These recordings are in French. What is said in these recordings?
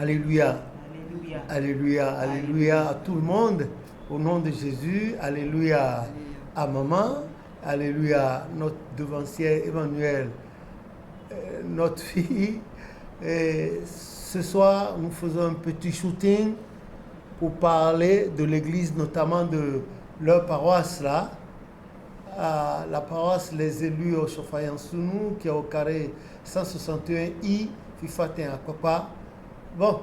Alléluia. Alléluia. Alléluia. Alléluia à tout le monde. Au nom de Jésus. Alléluia à maman. Alléluia à notre devancier Emmanuel, notre fille. Et ce soir, nous faisons un petit shooting pour parler de l'église, notamment de leur paroisse là. La paroisse Les Élus au Chofayansounou, qui est au carré 161I, Fifatin à Papa. Bon,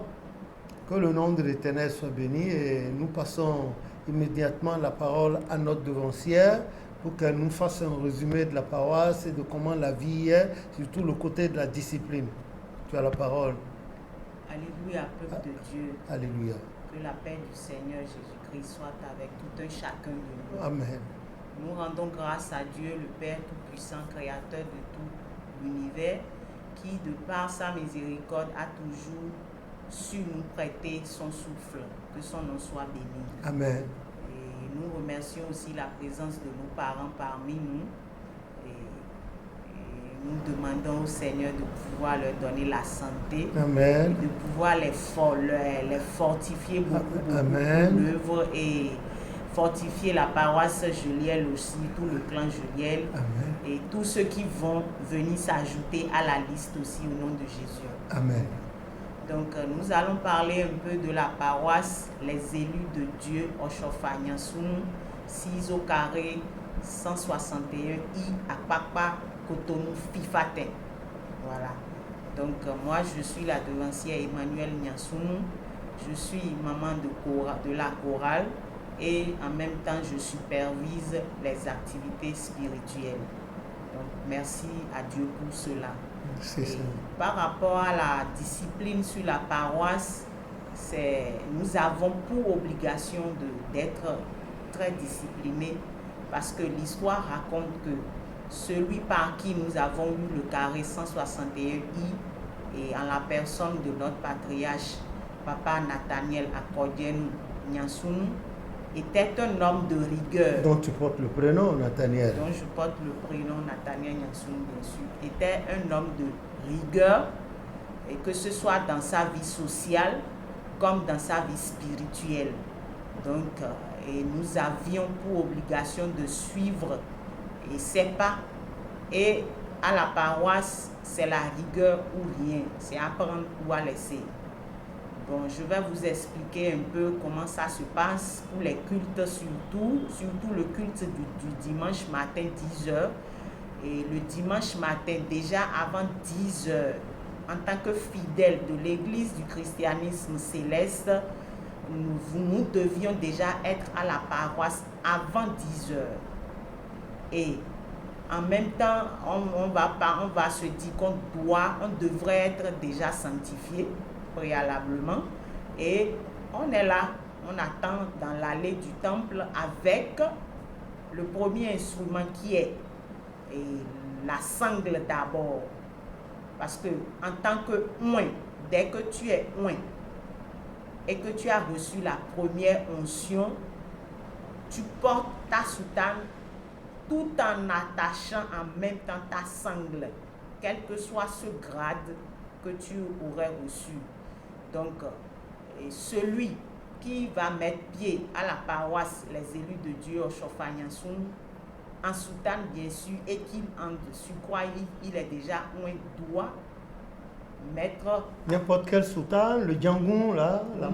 que le nom de l'Éternel soit béni et nous passons immédiatement la parole à notre devancière pour qu'elle nous fasse un résumé de la paroisse et de comment la vie est, surtout le côté de la discipline. Tu as la parole. Alléluia, peuple de Dieu. Alléluia. Que la paix du Seigneur Jésus-Christ soit avec tout un chacun de nous. Amen. Nous rendons grâce à Dieu, le Père Tout-Puissant, Créateur de tout l'univers, qui, de par sa miséricorde, a toujours su nous prêter son souffle. Que son nom soit béni. Amen. Et nous remercions aussi la présence de nos parents parmi nous. Et nous demandons au Seigneur de pouvoir leur donner la santé. Amen. De pouvoir les fortifier beaucoup Amen. pour l'œuvre et fortifier la paroisse Juliel aussi, tout le clan Juliel. Amen. Et tous ceux qui vont venir s'ajouter à la liste aussi au nom de Jésus. Amen. Donc nous allons parler un peu de la paroisse Les Élus de Dieu au Chofayansounou, 6 au carré 161I à Papa Cotonou Fifatin. Voilà. Donc moi je suis la devancière Emmanuel Nyansounou. Je suis maman de la chorale et en même temps je supervise les activités spirituelles. Donc merci à Dieu pour cela. C'est ça. Par rapport à la discipline sur la paroisse, nous avons pour obligation d'être très disciplinés parce que l'histoire raconte que celui par qui nous avons eu le carré 161I et en la personne de notre patriarche, Papa Nathaniel Akodien Nyansounou, était un homme de rigueur. Dont tu portes le prénom, Nathaniel. Dont je porte le prénom Nathaniel Nyansounou, bien sûr. Était un homme de rigueur, et que ce soit dans sa vie sociale comme dans sa vie spirituelle. Donc, et nous avions pour obligation de suivre ses pas. Et à la paroisse, c'est la rigueur ou rien. C'est apprendre ou à laisser. Bon, je vais vous expliquer un peu comment ça se passe pour les cultes, surtout le culte du dimanche matin 10h. Et le dimanche matin, déjà avant 10h, en tant que fidèles de l'église du christianisme céleste, nous devions déjà être à la paroisse avant 10h. Et en même temps, on va se dire on devrait être déjà sanctifié préalablement, et on est là, on attend dans l'allée du temple avec le premier instrument qui est la sangle d'abord, parce que en tant que oint, dès que tu es oint et que tu as reçu la première onction, tu portes ta soutane tout en attachant en même temps ta sangle, quel que soit ce grade que tu aurais reçu. Donc, celui qui va mettre pied à la paroisse Les Élus de Dieu au Chofayansounou, en soutane bien sûr, et qu'il en surcroît, il est déjà oint, doit mettre... N'importe quelle soutane, le djangoun là. Non.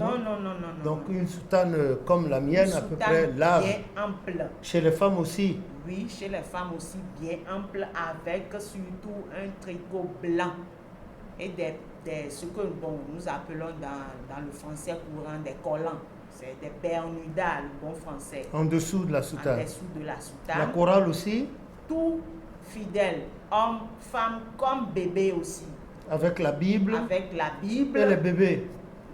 Donc une soutane comme la mienne, à peu près large. Bien ample. Chez les femmes aussi. Oui, chez les femmes aussi bien ample, avec surtout un tricot blanc et ce que nous appelons dans le français courant des collants. C'est des bermudas, le bon français. En dessous de la soutane. En dessous de la soutane. La chorale aussi. Tout fidèle, homme, femme, comme bébé aussi. Avec la Bible. Avec la Bible. Et les bébés.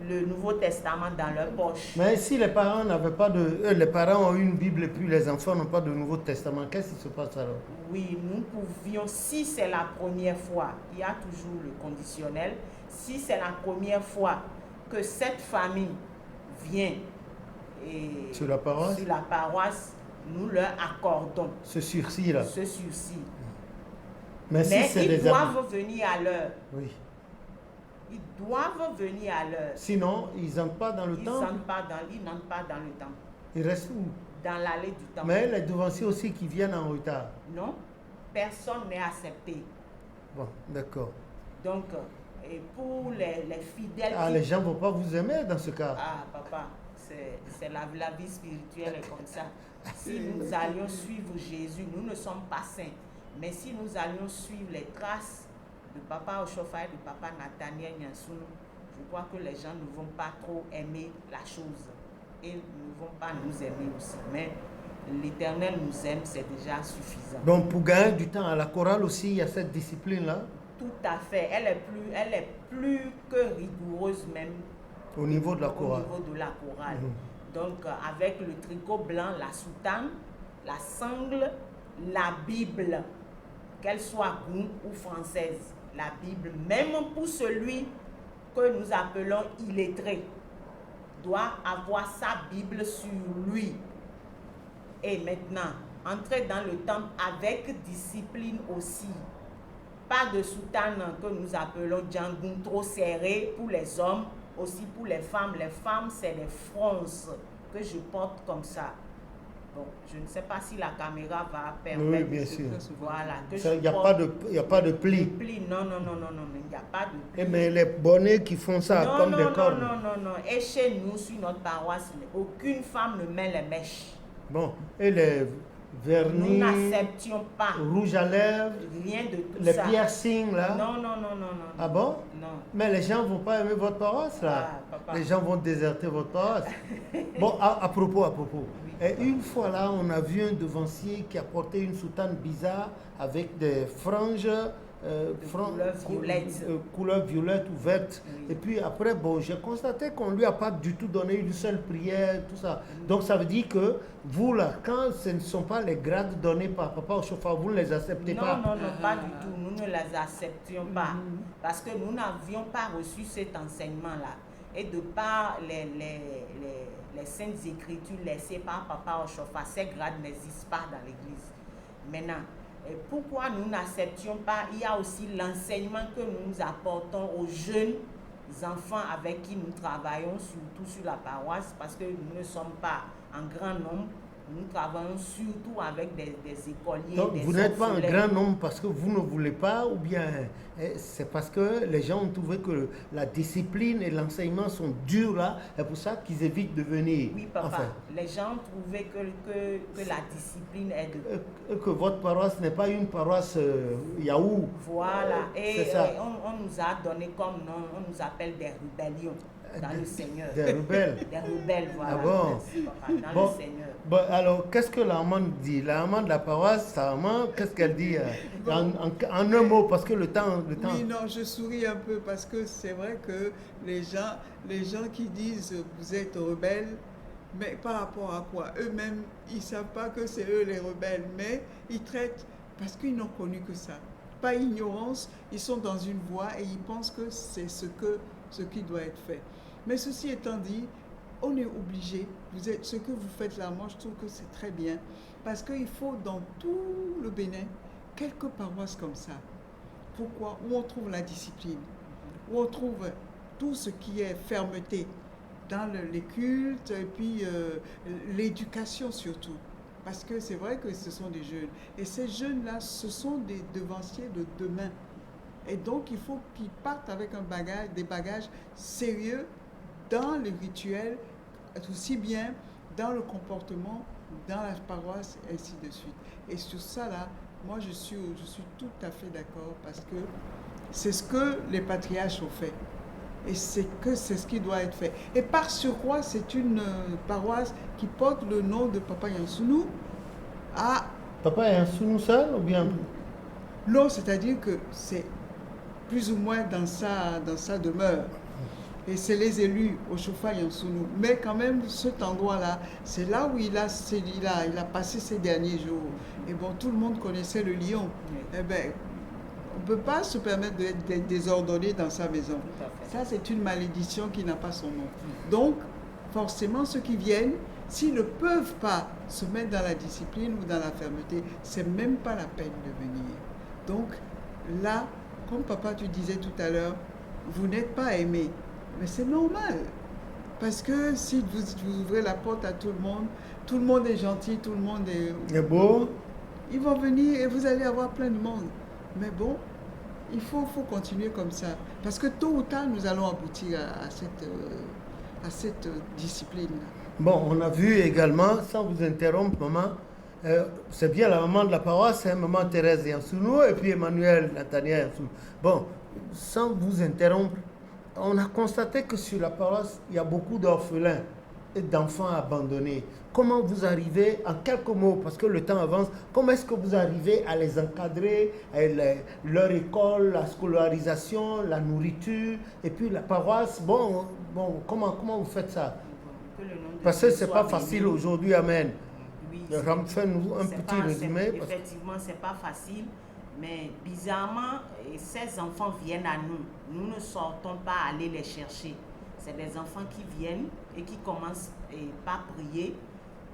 Le Nouveau Testament dans leur poche. Mais si les parents n'avaient pas les parents ont une Bible et puis les enfants n'ont pas de Nouveau Testament, qu'est-ce qui se passe alors? Oui, nous pouvions, si c'est la première fois, il y a toujours le conditionnel, si c'est la première fois que cette famille vient sur la paroisse, nous leur accordons ce sursis-là. Ce sursis. Mais si ils doivent venir à l'heure. Oui. Ils doivent venir à l'heure. Sinon, ils n'entrent pas dans le Ils temple. n'entrent pas dans le temple, Ils restent où? dans l'allée du temple. Mais les devanciers aussi qui viennent en retard. Non, personne n'est accepté. Bon, d'accord. Donc, et pour les fidèles... Ah, les gens ne vont pas vous aimer dans ce cas. Ah, papa, c'est la vie spirituelle est comme ça. Si nous allions suivre Jésus, nous ne sommes pas saints. Mais si nous allions suivre les traces de Papa Oshofa et de Papa Nathaniel Nyansounou, je crois que les gens ne vont pas trop aimer la chose. Et ne vont pas nous aimer aussi. Mais l'Éternel nous aime, c'est déjà suffisant. Donc, pour gagner du temps à la chorale aussi, il y a cette discipline-là. Tout à fait. Elle est plus que rigoureuse même. Au niveau de la Au chorale. niveau de la chorale. Donc, avec le tricot blanc, la soutane, la sangle, la Bible, qu'elle soit goût ou française, la Bible, même pour celui que nous appelons illettré, doit avoir sa Bible sur lui. Et maintenant, entrer dans le temple avec discipline aussi. Pas de soutane que nous appelons djangoum trop serré pour les hommes, aussi pour les femmes. Les femmes, c'est des fronces que je porte comme ça. Bon, je ne sais pas si la caméra va permettre. Oui, bien sûr. Voilà. Il n'y a pas de pli. Non, il n'y a pas de pli. Et mais les bonnets qui font ça Non, comme non, des non, cornes. non. Et chez nous, sur notre paroisse, aucune femme ne met les mèches. Bon, et les Nous vernis, n'acceptions pas rouge à lèvres, rien de tout les ça. piercings là. Non. Ah bon? Non. Mais les gens ne vont pas aimer votre paroisse là. Ah, papa. Les gens vont déserter votre paroisse. Bon, à propos. Et une fois là, on a vu un devancier qui a porté une soutane bizarre avec des franges couleur violette ou verte. Oui. Et puis après, bon, j'ai constaté qu'on ne lui a pas du tout donné une seule prière, tout ça. Donc ça veut dire que vous là, quand ce ne sont pas les grades donnés par Papa Oshofa, vous ne les acceptez pas. Non, pas du tout. Nous ne les acceptions pas. Parce que nous n'avions pas reçu cet enseignement-là. Et de par les saintes écritures laissées par Papa Oshofa, ces grades n'existent pas dans l'église. Maintenant, pourquoi nous n'acceptions pas? Il y a aussi l'enseignement que nous apportons aux jeunes enfants avec qui nous travaillons, surtout sur la paroisse, parce que nous ne sommes pas en grand nombre. Nous travaillons surtout avec des écoliers. Donc, des vous n'êtes pas un orphelins. grand nombre parce que vous ne voulez pas, ou bien c'est parce que les gens ont trouvé que la discipline et l'enseignement sont durs là, et pour ça qu'ils évitent de venir. Oui, papa. Enfin, Les gens trouvaient que la discipline est de... que votre paroisse n'est pas une paroisse Yahoo. Voilà. Et C'est ça. on nous a donné comme nom, on nous appelle des rébellions dans le Seigneur. Des rebelles. Des rebelles, voilà. Ah bon? Merci, papa, dans Bon. le Seigneur. Bon, alors, qu'est-ce que la maman dit? La maman de la paroisse, sa maman, qu'est-ce qu'elle dit en un mot, parce que le temps... Oui, non, je souris un peu parce que c'est vrai que les gens qui disent vous êtes rebelles, mais par rapport à quoi? Eux-mêmes, ils ne savent pas que c'est eux les rebelles, mais ils traitent parce qu'ils n'ont connu que ça. Pas ignorance, ils sont dans une voie et ils pensent que c'est ce qui doit être fait. Mais ceci étant dit, on est obligé, ce que vous faites là, moi je trouve que c'est très bien, parce qu'il faut dans tout le Bénin, quelques paroisses comme ça. Pourquoi? Où on trouve la discipline, où on trouve tout ce qui est fermeté dans les cultes et puis l'éducation surtout. Parce que c'est vrai que ce sont des jeunes. Et ces jeunes-là, ce sont des devanciers de demain. Et donc il faut qu'ils partent avec des bagages sérieux dans le rituel, aussi bien dans le comportement, dans la paroisse, et ainsi de suite. Et sur ça, là, moi, je suis tout à fait d'accord parce que c'est ce que les patriarches ont fait. Et c'est ce qui doit être fait. Et par surcroît, c'est une paroisse qui porte le nom de Papa Nyansounou à... Papa est un sous seul ou bien... Non, c'est-à-dire que c'est plus ou moins dans sa demeure. Et c'est les élus au Oshofa Nyansounou. Mais quand même, cet endroit-là, c'est là où il a passé ses derniers jours. Et bon, tout le monde connaissait le lion. Eh bien, on ne peut pas se permettre d'être désordonné dans sa maison. Ça, c'est une malédiction qui n'a pas son nom. Donc, forcément, ceux qui viennent, s'ils ne peuvent pas se mettre dans la discipline ou dans la fermeté, c'est même pas la peine de venir. Donc, là, comme papa, tu disais tout à l'heure, vous n'êtes pas aimé. Mais c'est normal. Parce que si vous ouvrez la porte à tout le monde est gentil, tout le monde est beau. Ils vont venir et vous allez avoir plein de monde. Mais bon, il faut continuer comme ça. Parce que tôt ou tard, nous allons aboutir à cette discipline. Bon, on a vu également, sans vous interrompre, maman, c'est bien la maman de la paroisse, hein, maman Thérèse Yansounou, et puis Emmanuel Nathaniel Yansounou. Bon, sans vous interrompre, on a constaté que sur la paroisse, il y a beaucoup d'orphelins et d'enfants abandonnés. Comment vous arrivez, en quelques mots, parce que le temps avance, comment est-ce que vous arrivez à les encadrer, leur école, la scolarisation, la nourriture, et puis la paroisse, bon, comment vous faites ça? Parce que ce n'est pas facile aujourd'hui, amen. Oui, fais-nous un petit résumé. Effectivement, ce n'est pas facile, mais bizarrement, ces enfants viennent à nous. Nous ne sortons pas aller les chercher. C'est des enfants qui viennent et qui commencent par prier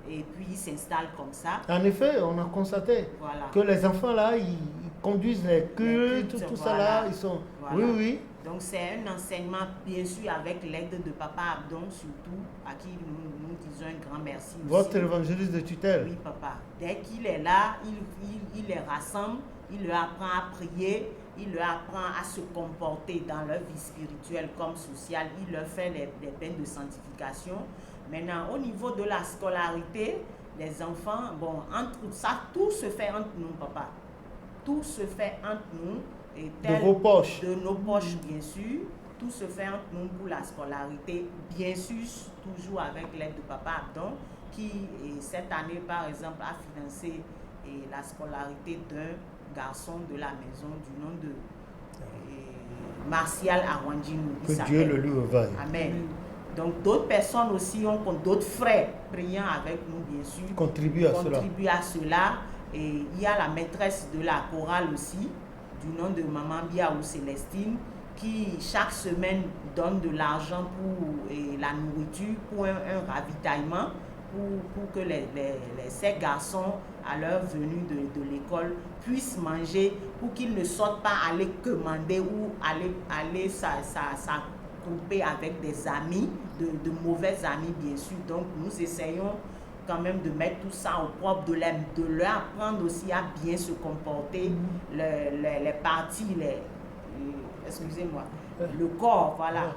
et puis ils s'installent comme ça. En effet, on a constaté que les enfants là, ils conduisent les cultes, tout ça là, ils sont... Voilà. Oui. Donc c'est un enseignement, bien sûr, avec l'aide de Papa Abdon, surtout, à qui nous disons un grand merci. Votre évangéliste de tutelle. Oui, papa. Dès qu'il est là, il les rassemble, il leur apprend à prier, il leur apprend à se comporter dans leur vie spirituelle comme sociale, il leur fait des bains de sanctification. Maintenant, au niveau de la scolarité, les enfants, bon, entre ça, tout se fait entre nous, papa. Tout se fait entre nous. Et de vos poches. De nos poches, bien sûr. Tout se fait entre nous pour la scolarité. Bien sûr, toujours avec l'aide de Papa Abdon, qui, cette année, par exemple, a financé la scolarité d'un garçon de la maison du nom de Martial Arwandjinou. Que Dieu le lui veuille. Amen. Donc, d'autres personnes aussi d'autres frères priant avec nous, bien sûr, contribuent à cela. Et il y a la maîtresse de la chorale aussi, du nom de Maman Bia ou Célestine, qui chaque semaine donne de l'argent pour la nourriture, pour un ravitaillement, pour que ces garçons, à leur venue de l'école, puissent manger, pour qu'ils ne sortent pas aller commander ou aller s'attrouper avec des amis, de mauvais amis bien sûr. Donc nous essayons quand même de mettre tout ça au propre, de leur apprendre aussi à bien se comporter, les parties, excusez-moi, le corps, voilà.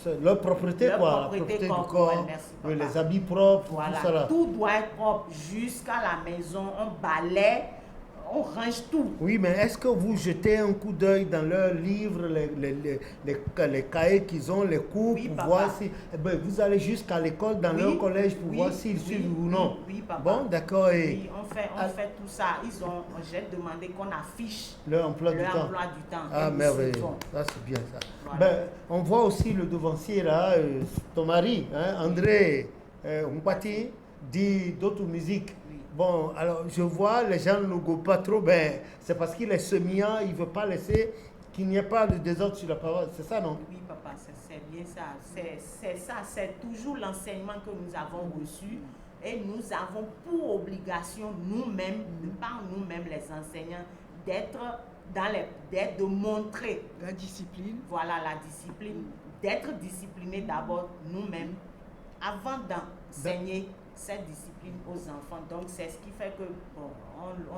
C'est leur propriété, leur quoi, propriété la propriété du corps, merci, les habits propres, voilà. Tout ça là. Tout doit être propre jusqu'à la maison, on balaie, on range tout. Oui, mais est-ce que vous jetez un coup d'œil dans leurs livres, les cahiers qu'ils ont, les cours, oui, pour papa. voir si... vous allez jusqu'à l'école, dans leur collège, pour voir s'ils suivent ou non. Oui, papa. Bon, d'accord. Oui, on fait tout ça. J'ai demandé qu'on affiche leur emploi du temps. Ah, merveilleux. Ça, c'est bien ça. Voilà. On voit aussi le devancier là, ton mari, hein, André Mpati, dit d'autres musiques. Bon, alors je vois, les gens ne go pas trop, c'est parce qu'il est semiant, il ne veut pas laisser qu'il n'y ait pas de désordre sur la parole, c'est ça, non? Oui, papa, c'est bien ça. C'est ça, c'est toujours l'enseignement que nous avons reçu et nous avons pour obligation nous-mêmes, par nous-mêmes les enseignants, de montrer la discipline. Voilà, la discipline, d'être disciplinés d'abord nous-mêmes avant d'enseigner cette discipline aux enfants. Donc c'est ce qui fait que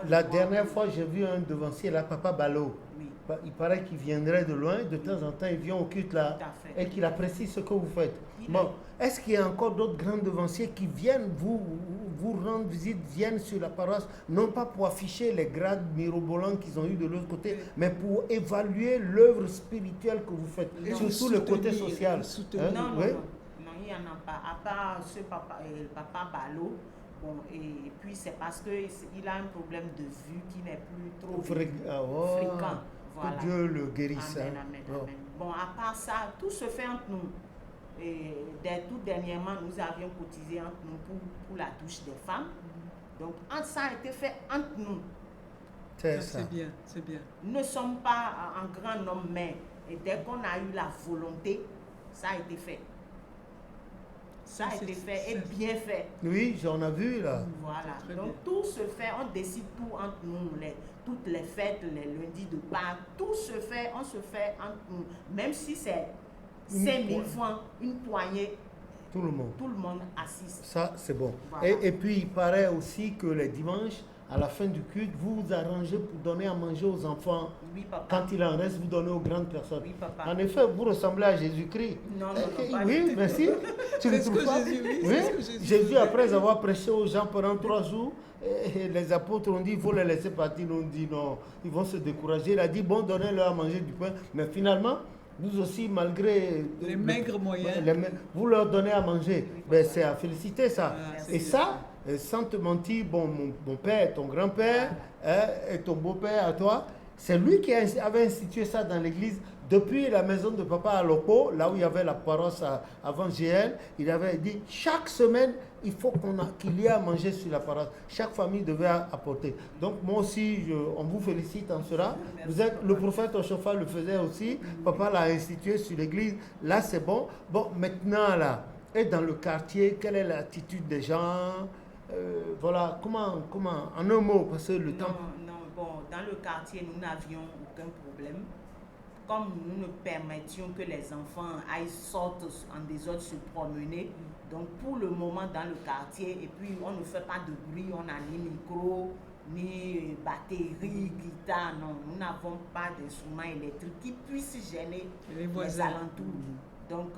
la dernière fois j'ai vu un devancier là, Papa Balo. Oui. Il paraît qu'il viendrait de loin, de temps en temps il vient au culte là et qu'il apprécie ce que vous faites. Bon, est-ce qu'il y a encore d'autres grands devanciers qui viennent vous rendre visite, viennent sur la paroisse, non pas pour afficher les grades mirobolants qu'ils ont eu de l'autre côté, mais pour évaluer l'œuvre spirituelle que vous faites, surtout le côté social. Non, il n'y en a pas. À part ce papa Balo, bon, et puis c'est parce qu'il a un problème de vue qui n'est plus trop fréquent. Voilà. Que Dieu le guérisse. Amen. Bon, à part ça, tout se fait entre nous. Et tout dernièrement, nous avions cotisé entre nous pour la douche des femmes. Donc, ça a été fait entre nous. C'est bien. Nous ne sommes pas un grand nombre, mais dès qu'on a eu la volonté, ça a été fait. Ça a été fait et ça- bien fait. Oui, j'en ai vu là. Voilà. Très Donc bien. tout se fait, on décide tout entre nous, toutes les fêtes, les lundis de Pâques, tout se fait, on se fait entre nous. Même si c'est Une 5000 poignée. francs, une poignée, Tout le monde. tout le monde assiste. Ça, c'est bon. Voilà. Et puis, il paraît aussi que les dimanches, à la fin du culte, vous vous arrangez pour donner à manger aux enfants. Oui, papa. Quand il en reste, vous donnez aux grandes personnes. Oui, papa. En effet, vous ressemblez à Jésus-Christ. Non, pas Oui, du tout. merci. Tu C'est ne ce trouves que pas? Jésus, oui, Oui. c'est ce que Jésus Jésus, faisait. après avoir prêché aux gens pendant 3 jours, et les apôtres ont dit il faut les laisser partir. Ils ont dit non, ils vont se décourager. Il a dit bon, donnez-leur à manger du pain. Mais finalement, vous aussi, malgré Les maigres moyens. vous leur donnez à manger. Ben, c'est à féliciter ça. Voilà, Et c'est ça, sans te mentir, bon, mon père, ton grand-père et ton beau-père à toi, c'est lui qui avait institué ça dans l'église. Depuis la maison de papa à Loco, là où il y avait la paroisse avant GL, il avait dit chaque semaine, il faut qu'il y ait à manger sur la paroisse. Chaque famille devait apporter. Donc moi aussi, on vous félicite en cela. Vous êtes, le prophète Oshofa le faisait aussi. Papa l'a institué sur l'église. Là, c'est bon. Bon, maintenant, là, et dans le quartier, quelle est l'attitude des gens? Voilà, comment, en un mot, parce que le temps... Non, bon, dans le quartier, nous n'avions aucun problème. Comme nous ne permettions que les enfants sortent en désordre se promener, donc pour le moment dans le quartier, et puis on ne fait pas de bruit, on n'a ni micro, ni batterie, guitare, non, nous n'avons pas d'instruments électriques qui puissent gêner Les les voisins. alentours. Donc,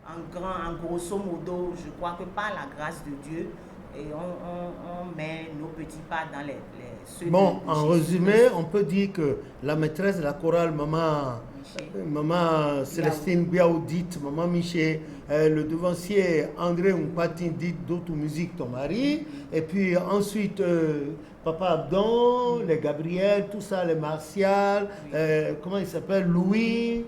en grosso modo, je crois que par la grâce de Dieu, et on met nos petits pas dans ceux Bon, de en Jésus. résumé, on peut dire que la maîtresse de la chorale, maman Célestine Biaoudit, maman Miché, le devancier André Mpatin dit d'autres musique, ton mari, et puis ensuite Papa Abdon, les Gabriel, tout ça, les Martial, comment il s'appelle, Louis,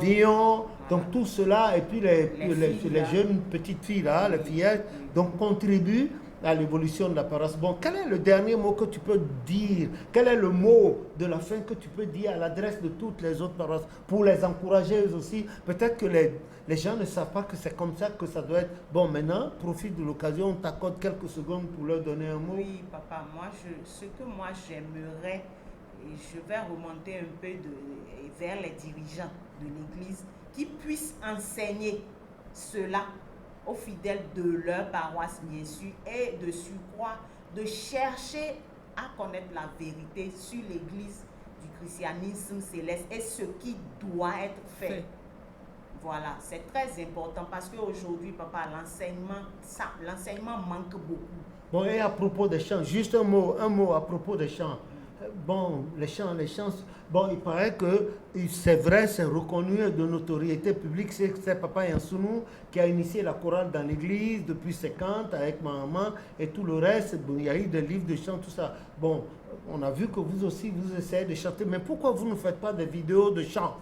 Dion, donc tout cela, et puis les filles, là. jeunes petites filles là, les fillettes, donc contribuent à l'évolution de la paroisse. Bon, quel est le dernier mot que tu peux dire? Quel est le mot de la fin que tu peux dire à l'adresse de toutes les autres paroisses pour les encourager eux aussi? Peut-être que les gens ne savent pas que c'est comme ça que ça doit être. Bon, maintenant, profite de l'occasion, on t'accorde quelques secondes pour leur donner un mot. Oui, papa, ce que moi j'aimerais, et je vais remonter un peu vers les dirigeants de l'Église, qui puissent enseigner cela aux fidèles de leur paroisse, bien sûr, et de surcroît, de chercher à connaître la vérité sur l'Église du christianisme céleste et ce qui doit être fait. Voilà, c'est très important parce qu'aujourd'hui, papa, l'enseignement manque beaucoup. Bon, et à propos des chants, juste un mot à propos des chants. Bon, les chants, bon, il paraît que c'est vrai, c'est reconnu de notoriété publique, c'est Papa Yansounou qui a initié la chorale dans l'église depuis 50 avec ma maman et tout le reste. Bon, il y a eu des livres de chants, tout ça. Bon, on a vu que vous aussi, vous essayez de chanter, mais pourquoi vous ne faites pas des vidéos de chants?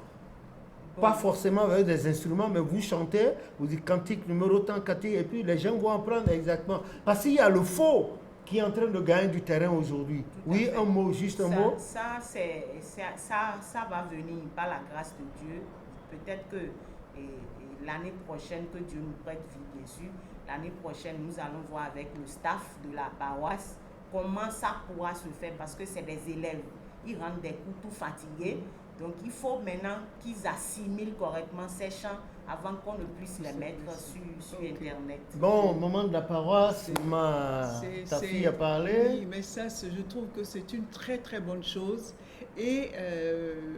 Pas forcément avec des instruments, mais vous chantez, vous dites cantique numéro tant, cantique, et puis les gens vont apprendre exactement. Parce qu'il y a le faux qui est en train de gagner du terrain aujourd'hui. Oui, un mot, juste un mot. Ça va venir par la grâce de Dieu. Peut-être que l'année prochaine, que Dieu nous prête vie, bien sûr, l'année prochaine, nous allons voir avec le staff de la paroisse comment ça pourra se faire parce que c'est des élèves. Ils rentrent des cours tout fatigués. Donc, il faut maintenant qu'ils assimilent correctement ces chants avant qu'on ne puisse les mettre sur Internet. Bon, au moment de la paroisse, ta fille a parlé. Oui, mais ça, je trouve que c'est une très très bonne chose. Et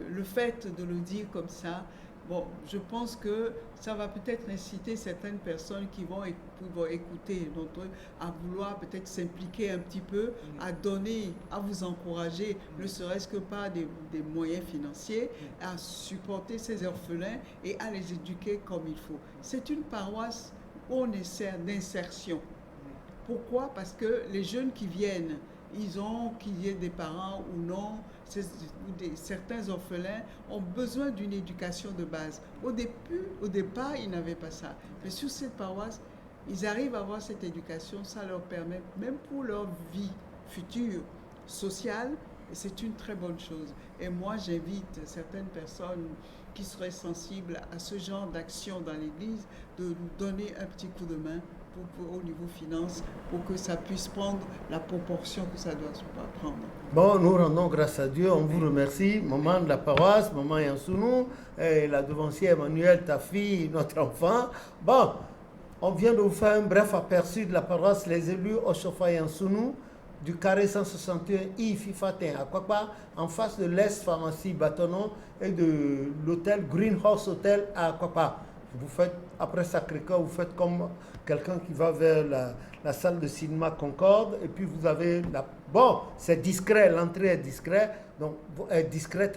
le fait de le dire comme ça, bon, je pense que ça va peut-être inciter certaines personnes qui vont écouter notre truc à vouloir peut-être s'impliquer un petit peu, à donner, à vous encourager, ne serait-ce que par des moyens financiers, à supporter ces orphelins et à les éduquer comme il faut. C'est une paroisse où on essaie d'insertion. Pourquoi? Parce que les jeunes qui viennent, qu'il y ait des parents ou non, certains orphelins ont besoin d'une éducation de base. Au départ, ils n'avaient pas ça. Mais sur cette paroisse, ils arrivent à avoir cette éducation, ça leur permet, même pour leur vie future, sociale, Et c'est une très bonne chose. Et moi, j'invite certaines personnes qui seraient sensibles à ce genre d'action dans l'Église de nous donner un petit coup de main au niveau finance pour que ça puisse prendre la proportion que ça doit prendre. Bon, nous rendons grâce à Dieu, on vous remercie, maman de la paroisse, maman Yansounou, et la devancière Emmanuel, ta fille, notre enfant. Bon, on vient de vous faire un bref aperçu de la paroisse Les Élus Oshofa Yansounou, du carré 161 I Fifatin à Kwakwa, en face de l'Est Pharmacie Bâtonnon et de l'hôtel Greenhouse Hotel à Kwakwa. Vous faites, après Sacré-Cœur, vous faites comme quelqu'un qui va vers la salle de cinéma Concorde, et puis vous avez la... Bon, c'est discret, l'entrée est discrète, donc,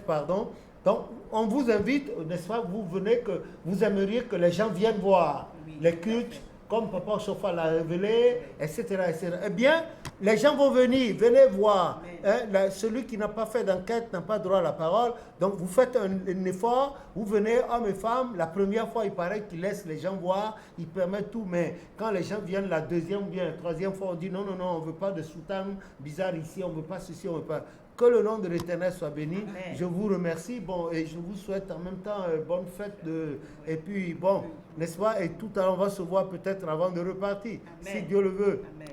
pardon. Donc, on vous invite, n'est-ce pas, vous venez que vous aimeriez que les gens viennent voir les cultes, comme Papa Chofa l'a révélé, etc., etc. Eh bien, les gens vont venir, venez voir. Hein, celui qui n'a pas fait d'enquête n'a pas droit à la parole. Donc, vous faites un effort, vous venez, hommes et femmes. La première fois, il paraît qu'il laisse les gens voir, il permet tout. Mais quand les gens viennent la deuxième ou bien la troisième fois, on dit non, non, non, on ne veut pas de soutane bizarre ici, on ne veut pas ceci, on ne veut pas... Que le nom de l'Éternel soit béni. Amen. Je vous remercie. Bon, et je vous souhaite en même temps bonne fête. Et puis, bon, n'est-ce pas? Et tout à l'heure, on va se voir peut-être avant de repartir, Amen. Si Dieu le veut. Amen.